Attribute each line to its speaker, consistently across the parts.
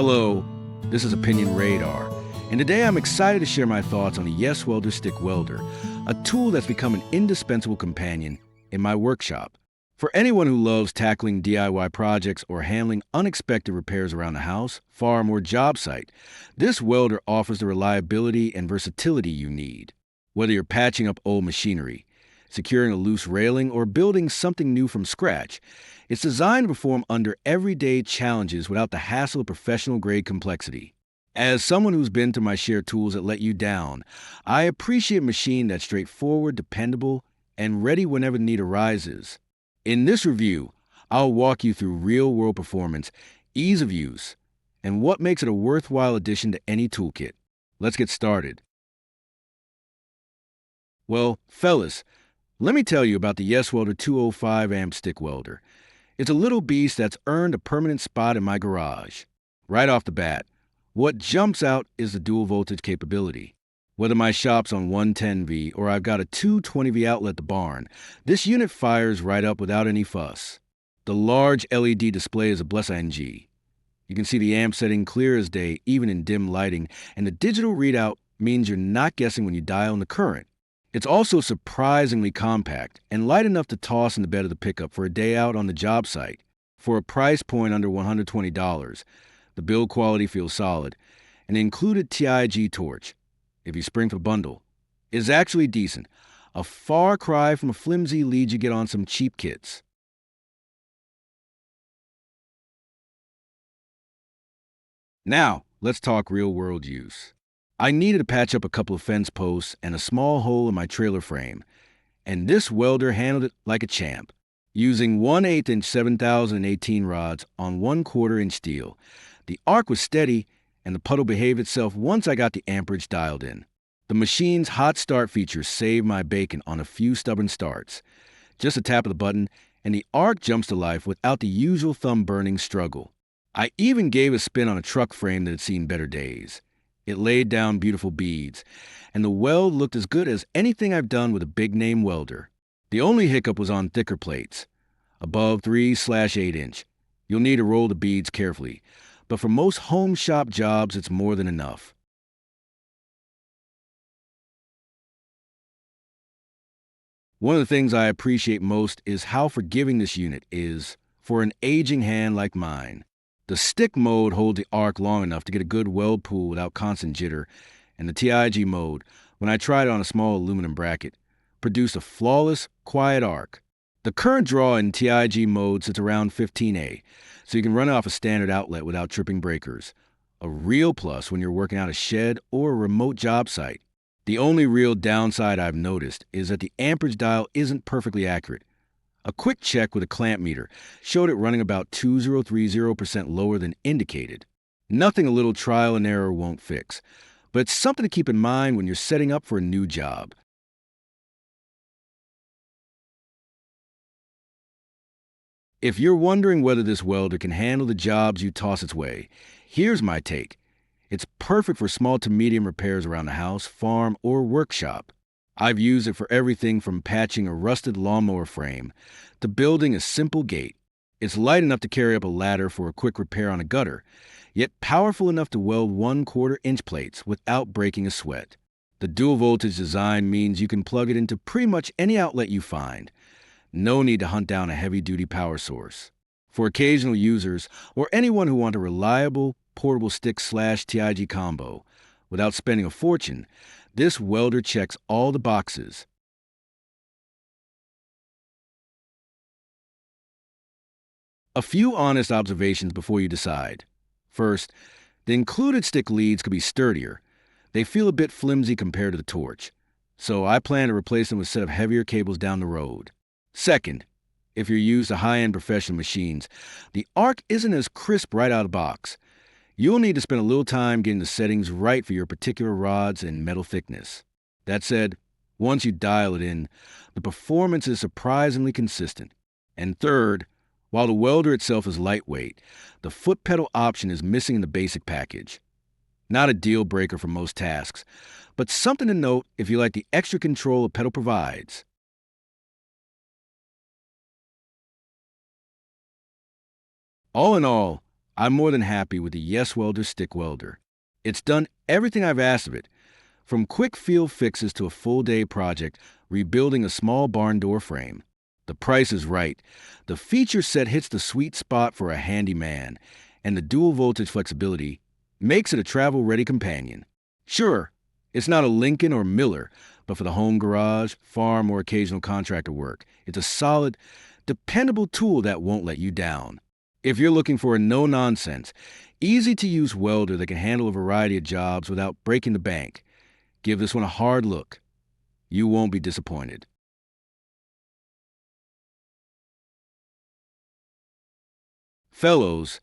Speaker 1: Hello, this is Opinion Radar, and today I'm excited to share my thoughts on the YESWELDER Stick Welder, a tool that's become an indispensable companion in my workshop. For anyone who loves tackling DIY projects or handling unexpected repairs around the house, farm, or job site, this welder offers the reliability and versatility you need. Whether you're patching up old machinery, securing a loose railing, or building something new from scratch, it's designed to perform under everyday challenges without the hassle of professional-grade complexity. As someone who's been through my share tools that let you down, I appreciate a machine that's straightforward, dependable, and ready whenever the need arises. In this review, I'll walk you through real-world performance, ease of use, and what makes it a worthwhile addition to any toolkit. Let's get started. Well, fellas, let me tell you about the YESWELDER 205 amp stick welder. It's a little beast that's earned a permanent spot in my garage. Right off the bat, what jumps out is the dual voltage capability. Whether my shop's on 110V or I've got a 220V outlet at the barn, this unit fires right up without any fuss. The large LED display is a blessed NG. You can see the amp setting clear as day, even in dim lighting, and the digital readout means you're not guessing when you dial in the current. It's also surprisingly compact and light enough to toss in the bed of the pickup for a day out on the job site. For a price point under $120, the build quality feels solid, and the included TIG torch, if you spring for the bundle, is actually decent, a far cry from a flimsy lead you get on some cheap kits. Now, let's talk real-world use. I needed to patch up a couple of fence posts and a small hole in my trailer frame, and this welder handled it like a champ. Using 1/8 inch 7018 rods on 1/4 inch steel, the arc was steady and the puddle behaved itself once I got the amperage dialed in. The machine's hot start feature saved my bacon on a few stubborn starts. Just a tap of the button, and the arc jumps to life without the usual thumb-burning struggle. I even gave a spin on a truck frame that had seen better days. It laid down beautiful beads, and the weld looked as good as anything I've done with a big-name welder. The only hiccup was on thicker plates, above 3/8 inch. You'll need to roll the beads carefully, but for most home shop jobs, it's more than enough. One of the things I appreciate most is how forgiving this unit is for an aging hand like mine. The stick mode holds the arc long enough to get a good weld pool without constant jitter, and the TIG mode, when I tried it on a small aluminum bracket, produced a flawless, quiet arc. The current draw in TIG mode sits around 15A, so you can run it off a standard outlet without tripping breakers. A real plus when you're working out a shed or a remote job site. The only real downside I've noticed is that the amperage dial isn't perfectly accurate. A quick check with a clamp meter showed it running about 2030% lower than indicated. Nothing a little trial and error won't fix, but it's something to keep in mind when you're setting up for a new job. If you're wondering whether this welder can handle the jobs you toss its way, here's my take. It's perfect for small to medium repairs around the house, farm, or workshop. I've used it for everything from patching a rusted lawnmower frame to building a simple gate. It's light enough to carry up a ladder for a quick repair on a gutter, yet powerful enough to weld 1/4 inch plates without breaking a sweat. The dual voltage design means you can plug it into pretty much any outlet you find. No need to hunt down a heavy-duty power source. For occasional users or anyone who want a reliable, portable stick/TIG combo without spending a fortune, this welder checks all the boxes. A few honest observations before you decide. First, the included stick leads could be sturdier. They feel a bit flimsy compared to the torch, so I plan to replace them with a set of heavier cables down the road. Second, if you're used to high-end professional machines, the arc isn't as crisp right out of the box. You'll need to spend a little time getting the settings right for your particular rods and metal thickness. That said, once you dial it in, the performance is surprisingly consistent. And third, while the welder itself is lightweight, the foot pedal option is missing in the basic package. Not a deal breaker for most tasks, but something to note if you like the extra control a pedal provides. All in all, I'm more than happy with the YESWELDER Stick Welder. It's done everything I've asked of it, from quick field fixes to a full-day project rebuilding a small barn door frame. The price is right. The feature set hits the sweet spot for a handyman, and the dual voltage flexibility makes it a travel-ready companion. Sure, it's not a Lincoln or Miller, but for the home garage, farm, or occasional contractor work, it's a solid, dependable tool that won't let you down. If you're looking for a no-nonsense, easy-to-use welder that can handle a variety of jobs without breaking the bank, give this one a hard look. You won't be disappointed. Fellows,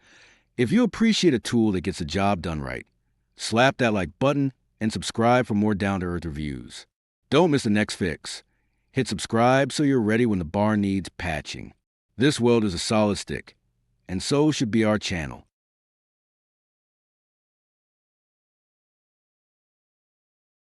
Speaker 1: if you appreciate a tool that gets the job done right, slap that like button and subscribe for more down-to-earth reviews. Don't miss the next fix. Hit subscribe so you're ready when the barn needs patching. This welder's a solid stick, and so should be our channel.